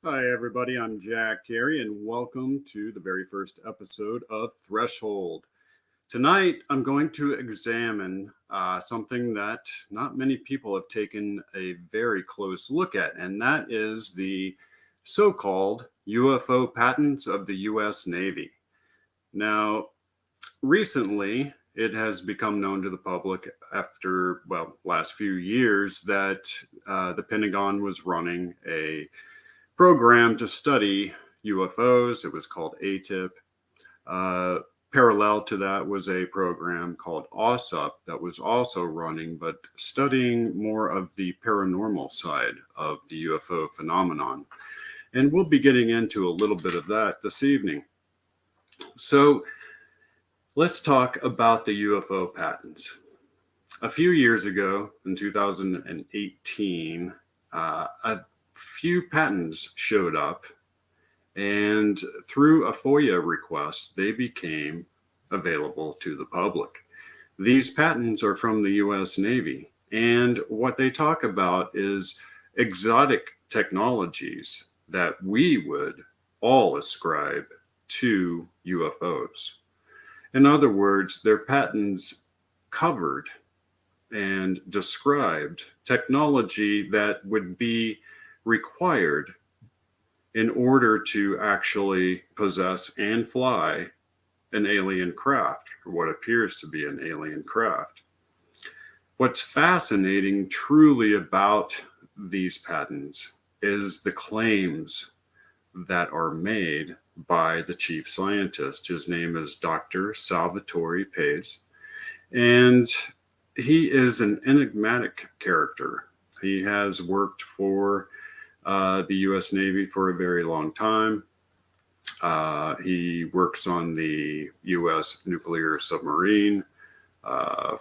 Hi, everybody. I'm Cary, and welcome to the very first episode of Threshold. Tonight, I'm going to examine something that not many people have taken a very close look at, and that is the so called UFO patents of the US Navy. Now, recently, it has become known to the public after, last few years that the Pentagon was running a program to study UFOs. It was called ATIP. Uh, Parallel to that was a program called OSUP that was also running, but studying more of the paranormal side of the UFO phenomenon. And we'll be getting into a little bit of that this evening. So let's talk about the UFO patents. A few years ago, in 2018, a few patents showed up, and through a FOIA request, they became available to the public. These patents are from the US Navy, and what they talk about is exotic technologies that we would all ascribe to UFOs. In other words, their patents covered and described technology that would be required in order to actually possess and fly an alien craft, or what appears to be an alien craft. What's fascinating truly about these patents is the claims that are made by the chief scientist. His name is Dr. Salvatore Pais, and he is an enigmatic character. He has worked for the US Navy for a very long time. He works on the US nuclear submarine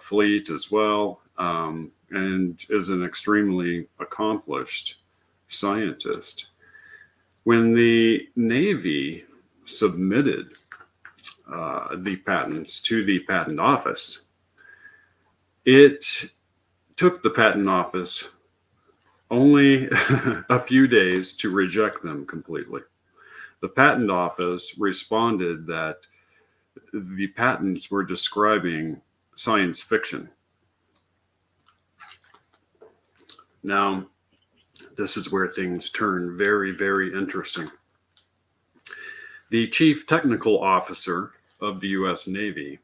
fleet as well, and is an extremely accomplished scientist. When the Navy submitted the patents to the patent office, it took the patent office only a few days to reject them completely. The patent office responded that the patents were describing science fiction. Now, this is where things turn very, very interesting. The chief technical officer of the US Navy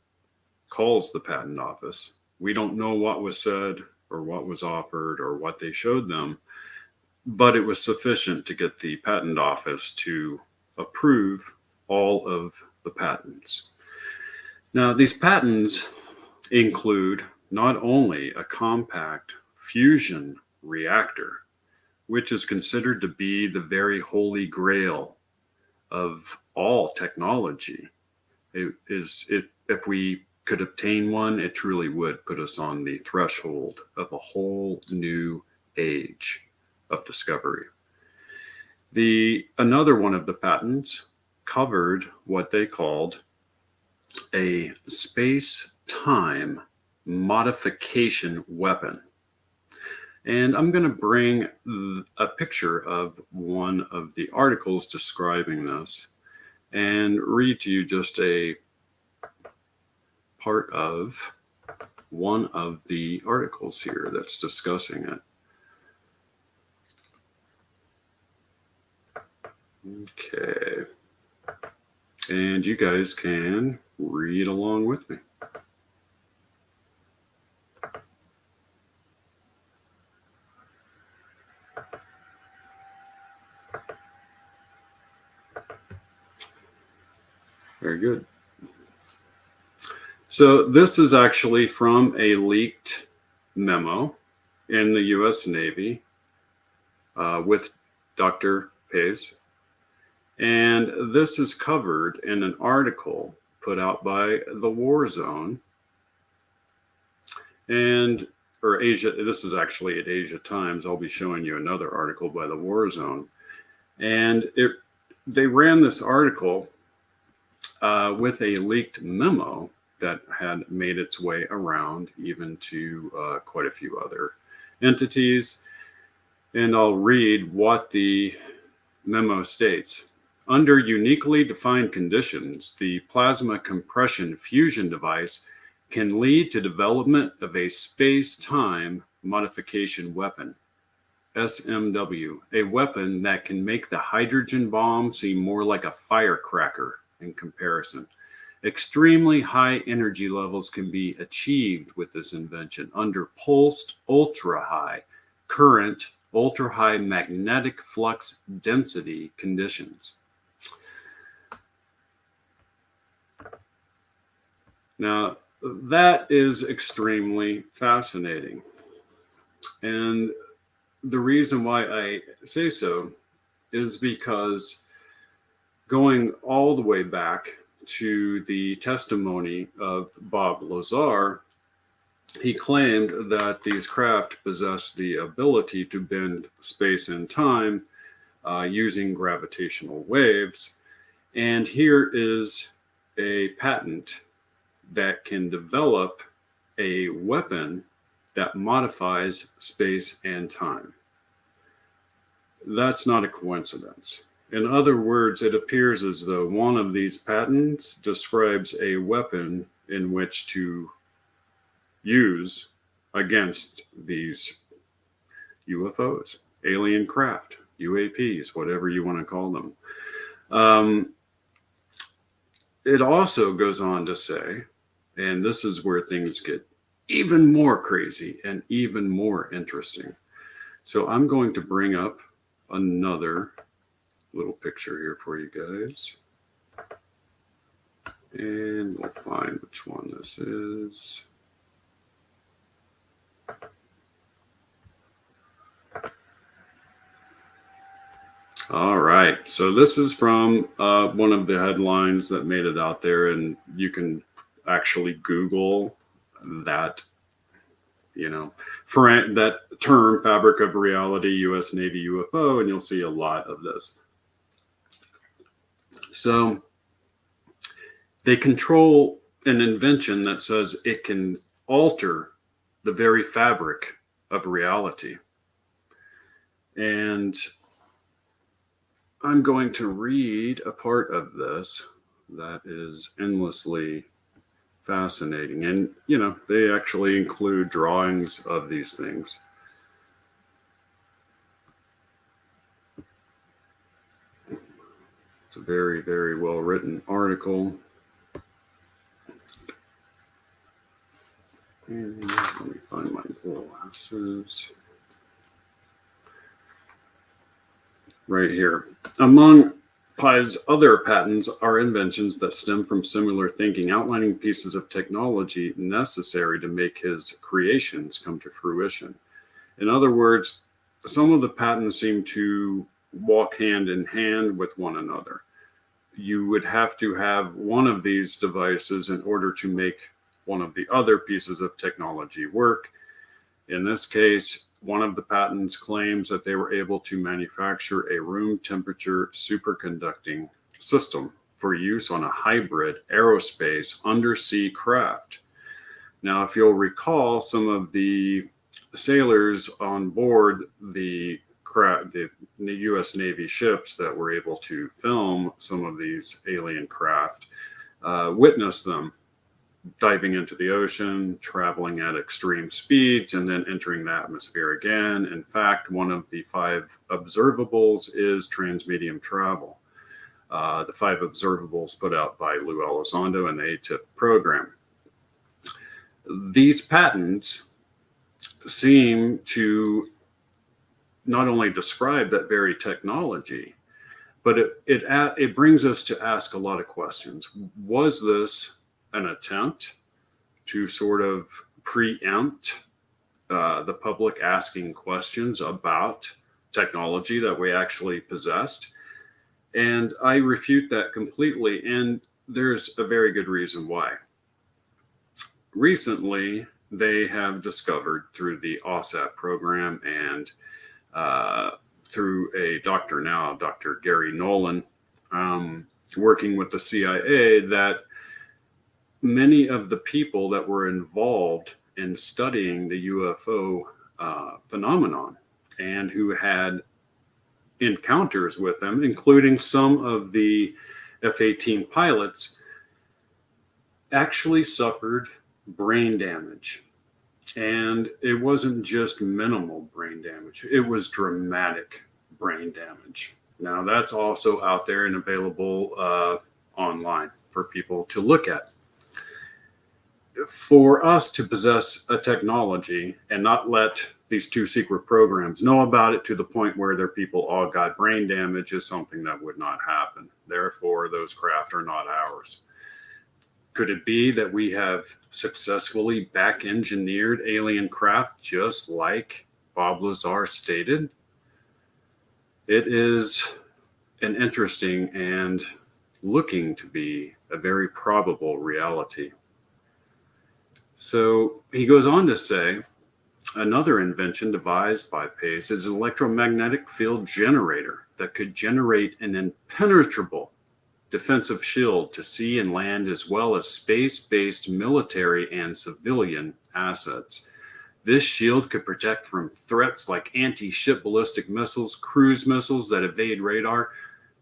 calls the patent office. We don't know what was said or what was offered or what they showed them, but it was sufficient to get the patent office to approve all of the patents. Now, these patents include not only a compact fusion reactor, which is considered to be the very holy grail of all technology. If we could obtain one, it truly would put us on the threshold of a whole new age of discovery. Another one of the patents covered what they called a space-time modification weapon. And I'm going to bring a picture of one of the articles describing this and read to you just a part of one of the articles here that's discussing it. Okay. And you guys can read along with me. Very good. So this is actually from a leaked memo in the US Navy with Dr. Pais. And this is covered in an article put out by the War Zone or Asia. This is actually at Asia Times. I'll be showing you another article by the War Zone. And they ran this article with a leaked memo that had made its way around even to quite a few other entities. And I'll read what the memo states, under uniquely defined conditions, the plasma compression fusion device can lead to development of a space-time modification weapon, SMW, a weapon that can make the hydrogen bomb seem more like a firecracker in comparison. Extremely high energy levels can be achieved with this invention under pulsed ultra-high current, ultra-high magnetic flux density conditions. Now, that is extremely fascinating. And the reason why I say so is because going all the way back to the testimony of Bob Lazar, he claimed that these craft possess the ability to bend space and time using gravitational waves. And here is a patent that can develop a weapon that modifies space and time. That's not a coincidence. In other words, it appears as though one of these patents describes a weapon in which to use against these UFOs, alien craft, UAPs, whatever you want to call them. It also goes on to say, and this is where things get even more crazy and even more interesting. So I'm going to bring up another little picture here for you guys. And we'll find which one this is. All right. So this is from one of the headlines that made it out there, and you can actually Google that, for that term, fabric of reality, U.S. Navy UFO, and you'll see a lot of this. So they control an invention that says it can alter the very fabric of reality. And I'm going to read a part of this that is endlessly fascinating. And, they actually include drawings of these things. It's a very, very well written article. And let me find my glasses. Right here. Among Pai's other patents are inventions that stem from similar thinking, outlining pieces of technology necessary to make his creations come to fruition. In other words, some of the patents seem to walk hand in hand with one another. You would have to have one of these devices in order to make one of the other pieces of technology work. In this case, one of the patents claims that they were able to manufacture a room temperature superconducting system for use on a hybrid aerospace undersea craft. Now, if you'll recall, some of the sailors on board the U.S. Navy ships that were able to film some of these alien craft witnessed them diving into the ocean, traveling at extreme speeds, and then entering the atmosphere again. In fact, one of the 5 observables is transmedium travel. The 5 observables put out by Lou Elizondo and the ATIP program. These patents seem to not only describe that very technology, but it brings us to ask a lot of questions. Was this an attempt to sort of preempt the public asking questions about technology that we actually possessed? And I refute that completely. And there's a very good reason why. Recently, they have discovered through the OSAP program and through a doctor now, Dr. Gary Nolan, working with the CIA, that many of the people that were involved in studying the UFO phenomenon and who had encounters with them, including some of the F-18 pilots, actually suffered brain damage. And it wasn't just minimal brain damage, it was dramatic brain damage. Now, that's also out there and available online for people to look at. For us to possess a technology and not let these two secret programs know about it to the point where their people all got brain damage is something that would not happen. Therefore, those craft are not ours. Could it be that we have successfully back engineered alien craft just like Bob Lazar stated? It is an interesting and looking to be a very probable reality. So he goes on to say, another invention devised by Pace is an electromagnetic field generator that could generate an impenetrable defensive shield to sea and land, as well as space-based military and civilian assets. This shield could protect from threats like anti-ship ballistic missiles, cruise missiles that evade radar,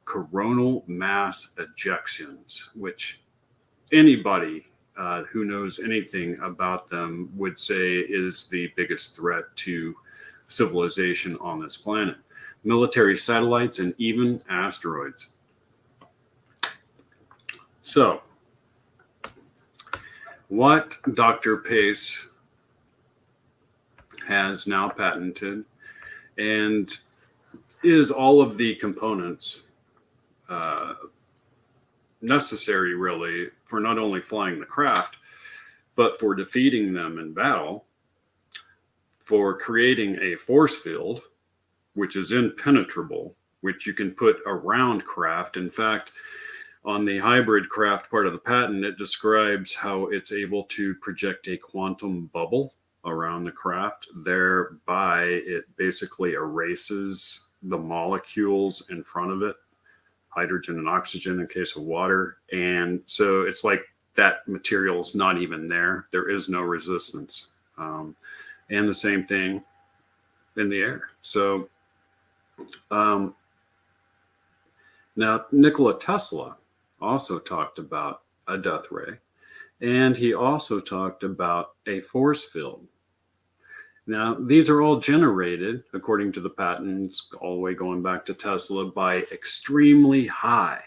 coronal mass ejections, which anybody who knows anything about them would say is the biggest threat to civilization on this planet. Military satellites and even asteroids. So, what Dr. Pace has now patented and is all of the components necessary, really, for not only flying the craft, but for defeating them in battle, for creating a force field, which is impenetrable, which you can put around craft. In fact, on the hybrid craft part of the patent, it describes how it's able to project a quantum bubble around the craft. Thereby, it basically erases the molecules in front of it, hydrogen and oxygen in case of water. And so it's like that material is not even there. There is no resistance. And the same thing in the air. So now Nikola Tesla also talked about a death ray, and he also talked about a force field. Now, these are all generated, according to the patents, all the way going back to Tesla, by extremely high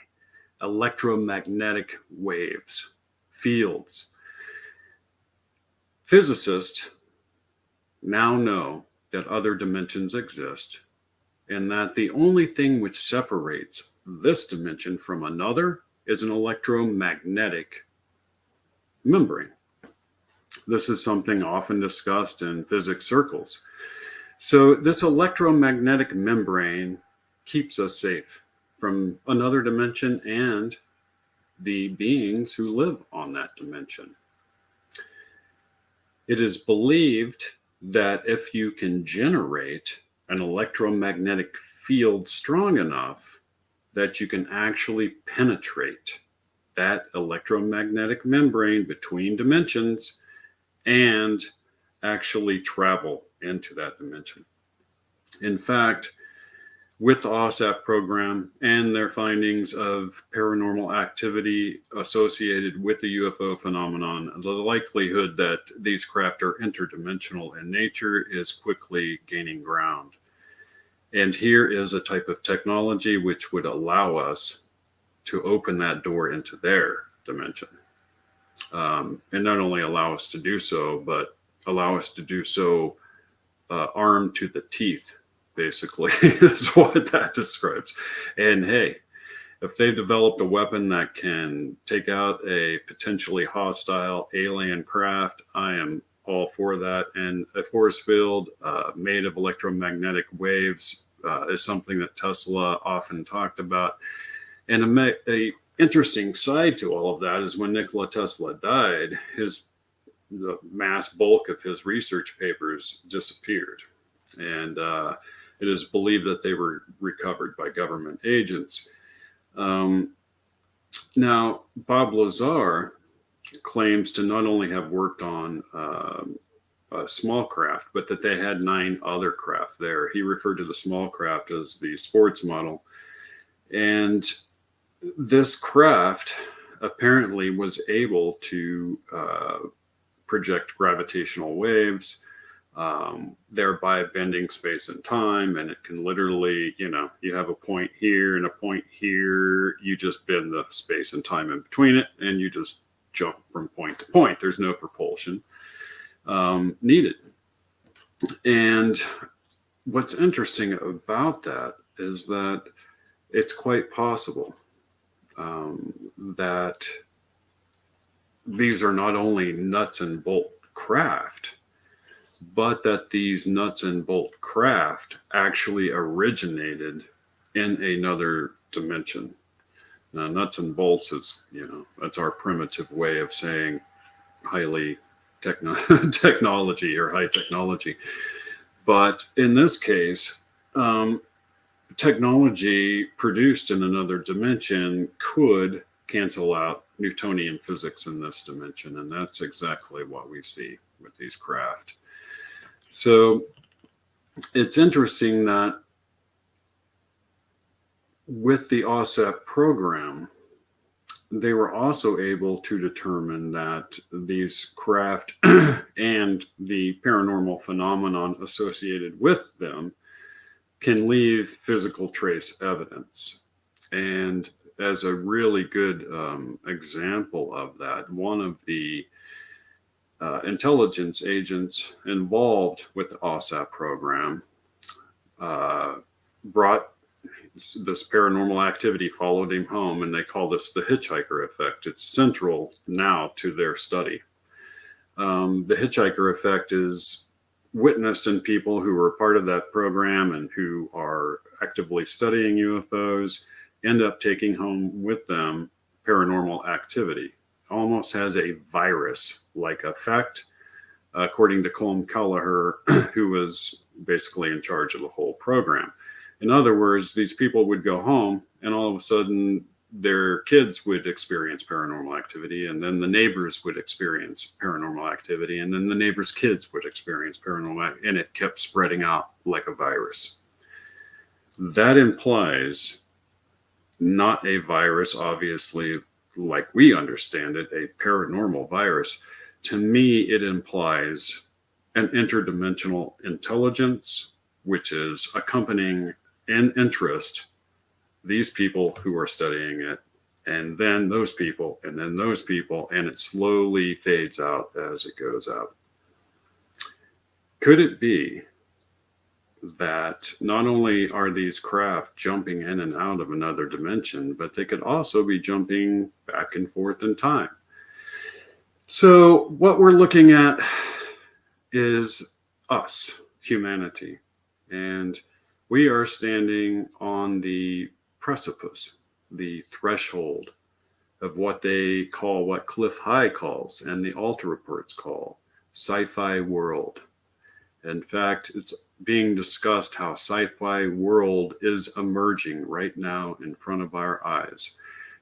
electromagnetic waves, fields. Physicists now know that other dimensions exist, and that the only thing which separates this dimension from another is an electromagnetic membrane. This is something often discussed in physics circles. So this electromagnetic membrane keeps us safe from another dimension and the beings who live on that dimension. It is believed that if you can generate an electromagnetic field strong enough that you can actually penetrate that electromagnetic membrane between dimensions and actually travel into that dimension. In fact, with the OSAP program and their findings of paranormal activity associated with the UFO phenomenon, the likelihood that these craft are interdimensional in nature is quickly gaining ground. And here is a type of technology which would allow us to open that door into their dimension. And not only allow us to do so, but allow us to do so armed to the teeth, basically, is what that describes. And hey, if they've developed a weapon that can take out a potentially hostile alien craft, I am all for that. And a force field made of electromagnetic waves is something that Tesla often talked about. And a interesting side to all of that is when Nikola Tesla died, the mass bulk of his research papers disappeared. And it is believed that they were recovered by government agents. Now, Bob Lazar claims to not only have worked on small craft, but that they had 9 other craft there. He referred to the small craft as the sports model. And this craft apparently was able to project gravitational waves, thereby bending space and time. And it can literally, you have a point here and a point here. You just bend the space and time in between it, and you just jump from point to point. There's no propulsion needed. And what's interesting about that is that it's quite possible that these are not only nuts and bolt craft, but that these nuts and bolt craft actually originated in another dimension. Now, nuts and bolts is, that's our primitive way of saying highly technology or high technology. But in this case, technology produced in another dimension could cancel out Newtonian physics in this dimension. And that's exactly what we see with these craft. So it's interesting that with the OSAP program, they were also able to determine that these craft and the paranormal phenomenon associated with them can leave physical trace evidence. And as a really good example of that, one of the intelligence agents involved with the OSAP program brought this paranormal activity, followed him home, and they call this the hitchhiker effect. It's central now to their study. The hitchhiker effect is witnessed in people who are part of that program and who are actively studying UFOs, end up taking home with them paranormal activity. Almost has a virus-like effect, according to Colm Kelleher, who was basically in charge of the whole program. In other words, these people would go home and all of a sudden their kids would experience paranormal activity, and then the neighbors would experience paranormal activity, and then the neighbors' kids would experience paranormal activity, and it kept spreading out like a virus. That implies not a virus, obviously, like we understand it, a paranormal virus. To me, it implies an interdimensional intelligence, which is accompanying in interest these people who are studying it, and then those people, and then those people, and it slowly fades out as it goes out. Could it be that not only are these craft jumping in and out of another dimension, but they could also be jumping back and forth in time? So what we're looking at is us, humanity, and we are standing on the precipice, the threshold of what they call, what Cliff High calls, and the Alta reports call, sci-fi world. In fact, it's being discussed how sci-fi world is emerging right now in front of our eyes.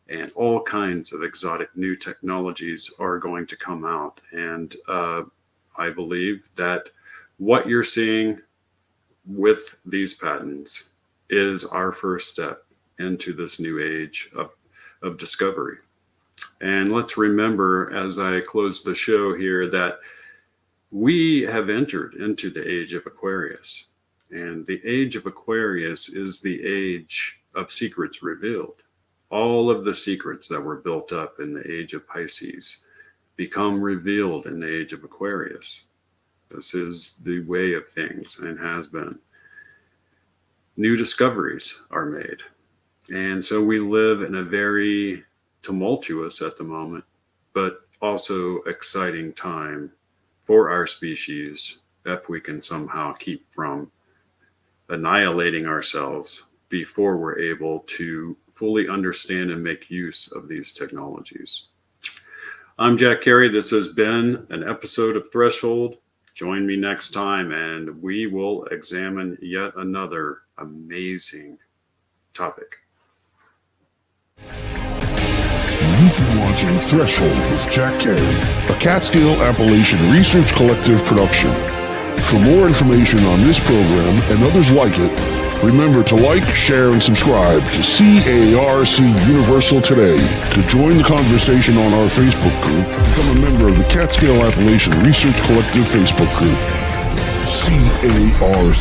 And all kinds of exotic new technologies are going to come out. And I believe that what you're seeing with these patents is our first step into this new age of discovery. And let's remember, as I close the show here, that we have entered into the age of Aquarius. And the age of Aquarius is the age of secrets revealed. All of the secrets that were built up in the age of Pisces become revealed in the age of Aquarius. This is the way of things and has been. New discoveries are made. And so we live in a very tumultuous at the moment, but also exciting time for our species if we can somehow keep from annihilating ourselves before we're able to fully understand and make use of these technologies. I'm Jack Cary. This has been an episode of Threshold. Join me next time and we will examine yet another amazing topic. watching Threshold with jackcary, a Catskill Appalachian Research Collective production. For more information on this program and others like it, remember to like, share, and subscribe to CARC Universal today. To join the conversation on our Facebook group, become a member of the Catskill Appalachian Research Collective Facebook group. CARC.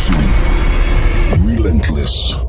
Relentless.